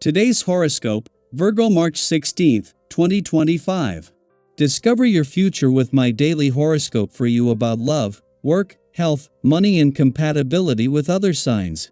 Today's horoscope, Virgo March 16, 2025. Discover your future with my daily horoscope for you about love, work, health, money and compatibility with other signs.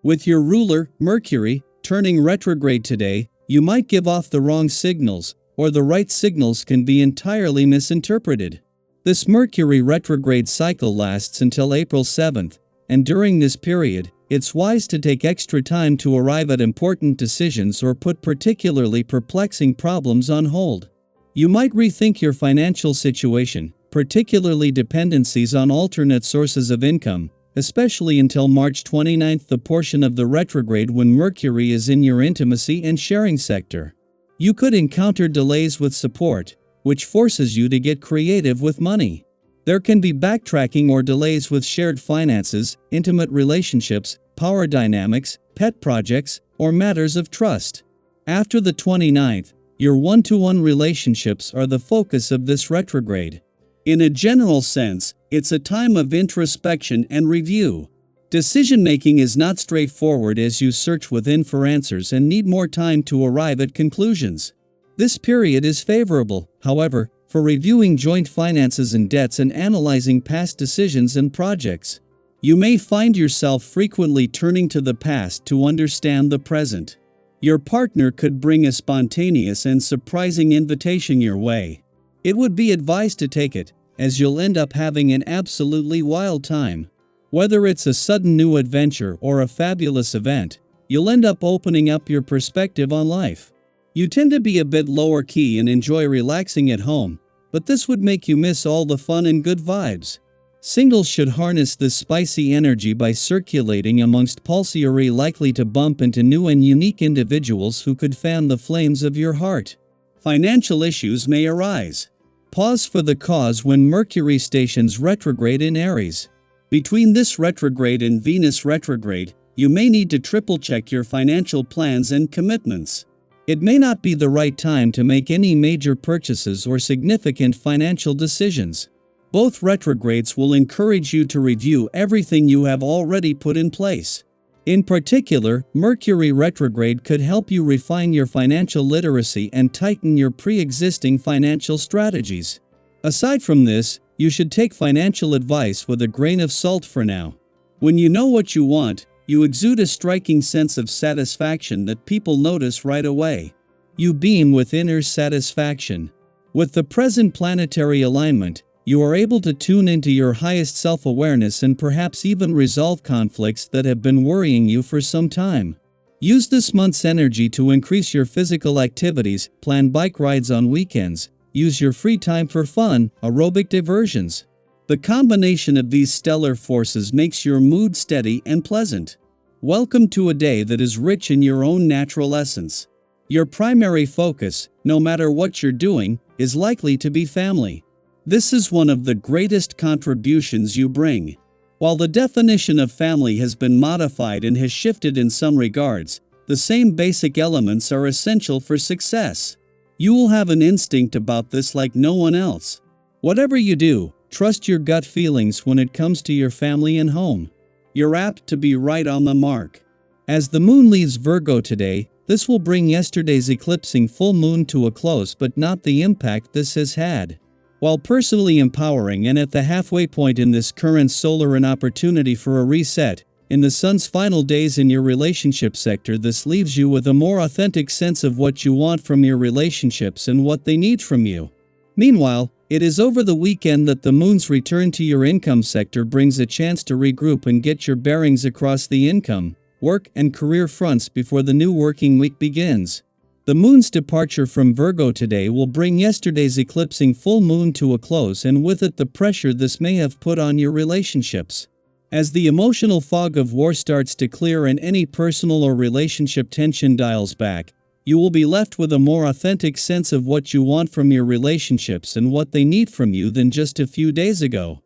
With your ruler, Mercury, turning retrograde today, you might give off the wrong signals, or the right signals can be entirely misinterpreted. This Mercury retrograde cycle lasts until April 7th, and during this period, it's wise to take extra time to arrive at important decisions or put particularly perplexing problems on hold. You might rethink your financial situation, particularly dependencies on alternate sources of income, especially until March 29th, the portion of the retrograde when Mercury is in your intimacy and sharing sector. You could encounter delays with support, which forces you to get creative with money. There can be backtracking or delays with shared finances, intimate relationships, power dynamics, pet projects, or matters of trust. After the 29th, your one-to-one relationships are the focus of this retrograde. In a general sense, it's a time of introspection and review. Decision-making is not straightforward as you search within for answers and need more time to arrive at conclusions. This period is favorable, however, for reviewing joint finances and debts and analyzing past decisions and projects. You may find yourself frequently turning to the past to understand the present. Your partner could bring a spontaneous and surprising invitation your way. It would be advised to take it, as you'll end up having an absolutely wild time. Whether it's a sudden new adventure or a fabulous event, you'll end up opening up your perspective on life. You tend to be a bit lower key and enjoy relaxing at home, but this would make you miss all the fun and good vibes. Singles should harness this spicy energy by circulating amongst pulsary likely to bump into new and unique individuals who could fan the flames of your heart. Financial issues may arise. Pause for the cause when Mercury stations retrograde in Aries. Between this retrograde and Venus retrograde, you may need to triple-check your financial plans and commitments. It may not be the right time to make any major purchases or significant financial decisions. Both retrogrades will encourage you to review everything you have already put in place. In particular, Mercury retrograde could help you refine your financial literacy and tighten your pre-existing financial strategies. Aside from this, you should take financial advice with a grain of salt for now. When you know what you want, you exude a striking sense of satisfaction that people notice right away. You beam with inner satisfaction. With the present planetary alignment, you are able to tune into your highest self-awareness and perhaps even resolve conflicts that have been worrying you for some time. Use this month's energy to increase your physical activities, plan bike rides on weekends, use your free time for fun, aerobic diversions. The combination of these stellar forces makes your mood steady and pleasant. Welcome to a day that is rich in your own natural essence. Your primary focus, no matter what you're doing, is likely to be family. This is one of the greatest contributions you bring. While the definition of family has been modified and has shifted in some regards, the same basic elements are essential for success. You will have an instinct about this like no one else. Whatever you do, trust your gut feelings when it comes to your family and home. You're apt to be right on the mark. As the moon leaves Virgo today, this will bring yesterday's eclipsing full moon to a close, but not the impact this has had. While personally empowering and at the halfway point in this current solar an opportunity for a reset, in the sun's final days in your relationship sector, this leaves you with a more authentic sense of what you want from your relationships and what they need from you. Meanwhile, it is over the weekend that the moon's return to your income sector brings a chance to regroup and get your bearings across the income, work, and career fronts before the new working week begins. The moon's departure from Virgo today will bring yesterday's eclipsing full moon to a close, and with it the pressure this may have put on your relationships. As the emotional fog of war starts to clear and any personal or relationship tension dials back, you will be left with a more authentic sense of what you want from your relationships and what they need from you than just a few days ago.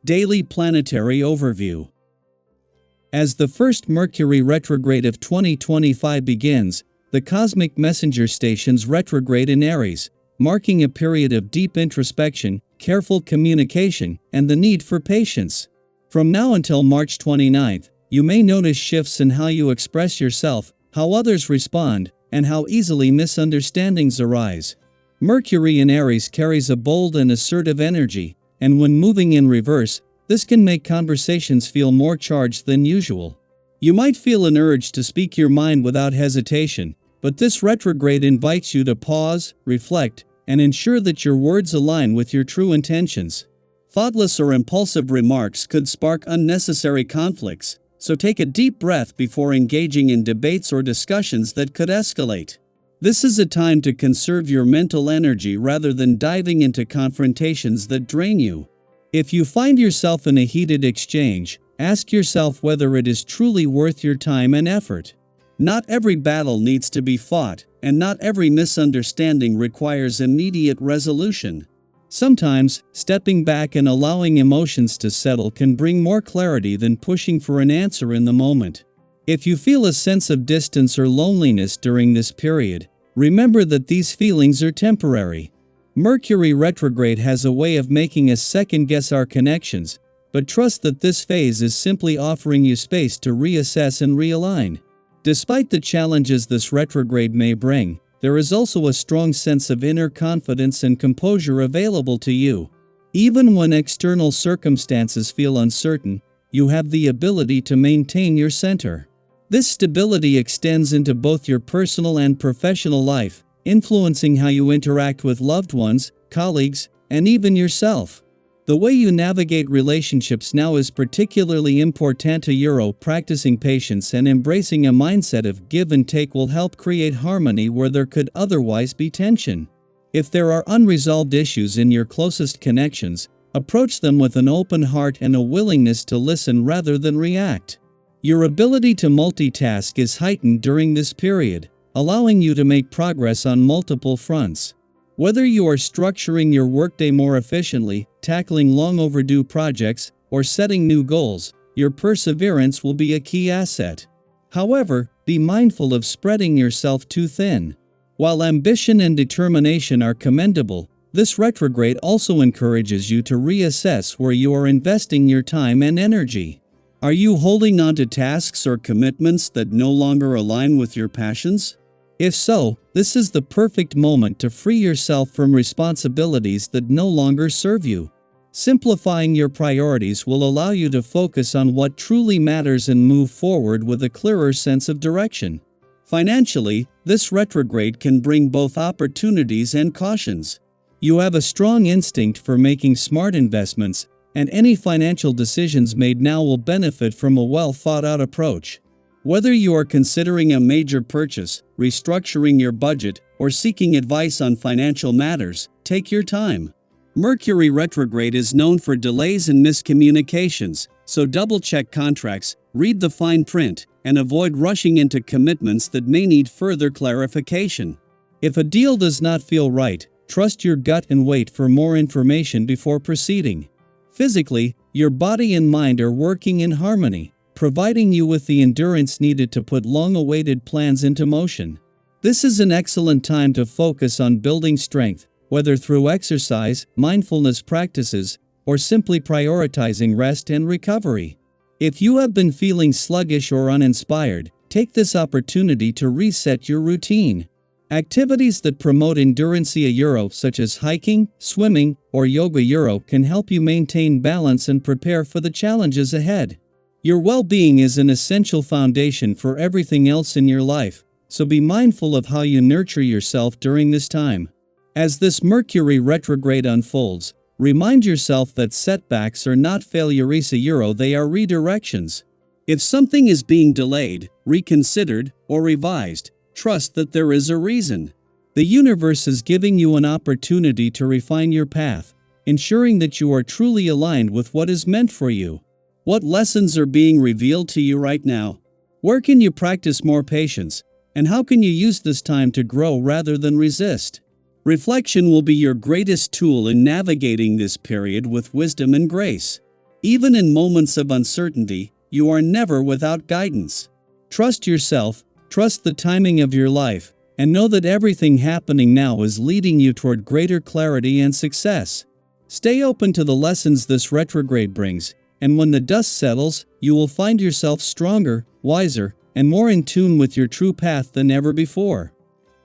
Daily Planetary Overview. As the first Mercury retrograde of 2025 begins, the cosmic messenger stations retrograde in Aries, marking a period of deep introspection, careful communication, and the need for patience. From now until March 29th, You may notice shifts in how you express yourself, how others respond, and how easily misunderstandings arise. Mercury in Aries carries a bold and assertive energy, and when moving in reverse, this can make conversations feel more charged than usual. You might feel an urge to speak your mind without hesitation, but this retrograde invites you to pause, reflect, and ensure that your words align with your true intentions. Thoughtless or impulsive remarks could spark unnecessary conflicts, so take a deep breath before engaging in debates or discussions that could escalate. This is a time to conserve your mental energy rather than diving into confrontations that drain you. If you find yourself in a heated exchange, ask yourself whether it is truly worth your time and effort. Not every battle needs to be fought, and not every misunderstanding requires immediate resolution. Sometimes, stepping back and allowing emotions to settle can bring more clarity than pushing for an answer in the moment. If you feel a sense of distance or loneliness during this period, remember that these feelings are temporary. Mercury retrograde has a way of making us second-guess our connections, but trust that this phase is simply offering you space to reassess and realign. Despite the challenges this retrograde may bring, there is also a strong sense of inner confidence and composure available to you. Even when external circumstances feel uncertain, you have the ability to maintain your center. This stability extends into both your personal and professional life, influencing how you interact with loved ones, colleagues, and even yourself. The way you navigate relationships now is particularly important. Practicing patience and embracing a mindset of give and take will help create harmony where there could otherwise be tension. If there are unresolved issues in your closest connections, approach them with an open heart and a willingness to listen rather than react. Your ability to multitask is heightened during this period, allowing you to make progress on multiple fronts. Whether you are structuring your workday more efficiently, tackling long overdue projects, or setting new goals, your perseverance will be a key asset. However, be mindful of spreading yourself too thin. While ambition and determination are commendable, this retrograde also encourages you to reassess where you are investing your time and energy. Are you holding on to tasks or commitments that no longer align with your passions? If so, this is the perfect moment to free yourself from responsibilities that no longer serve you. Simplifying your priorities will allow you to focus on what truly matters and move forward with a clearer sense of direction. Financially, this retrograde can bring both opportunities and cautions. You have a strong instinct for making smart investments, and any financial decisions made now will benefit from a well-thought-out approach. Whether you are considering a major purchase, restructuring your budget, or seeking advice on financial matters, take your time. Mercury retrograde is known for delays and miscommunications, so double-check contracts, read the fine print, and avoid rushing into commitments that may need further clarification. If a deal does not feel right, trust your gut and wait for more information before proceeding. Physically, your body and mind are working in harmony, providing you with the endurance needed to put long-awaited plans into motion. This is an excellent time to focus on building strength, whether through exercise, mindfulness practices, or simply prioritizing rest and recovery. If you have been feeling sluggish or uninspired, take this opportunity to reset your routine. Activities that promote endurance such as hiking, swimming, or yoga can help you maintain balance and prepare for the challenges ahead. Your well-being is an essential foundation for everything else in your life, so be mindful of how you nurture yourself during this time. As this Mercury retrograde unfolds, remind yourself that setbacks are not failures, they are redirections. If something is being delayed, reconsidered, or revised, trust that there is a reason. The universe is giving you an opportunity to refine your path, ensuring that you are truly aligned with what is meant for you. What lessons are being revealed to you right now? Where can you practice more patience? And how can you use this time to grow rather than resist? Reflection will be your greatest tool in navigating this period with wisdom and grace. Even in moments of uncertainty, you are never without guidance. Trust yourself, trust the timing of your life, and know that everything happening now is leading you toward greater clarity and success. Stay open to the lessons this retrograde brings, and when the dust settles, you will find yourself stronger, wiser, and more in tune with your true path than ever before.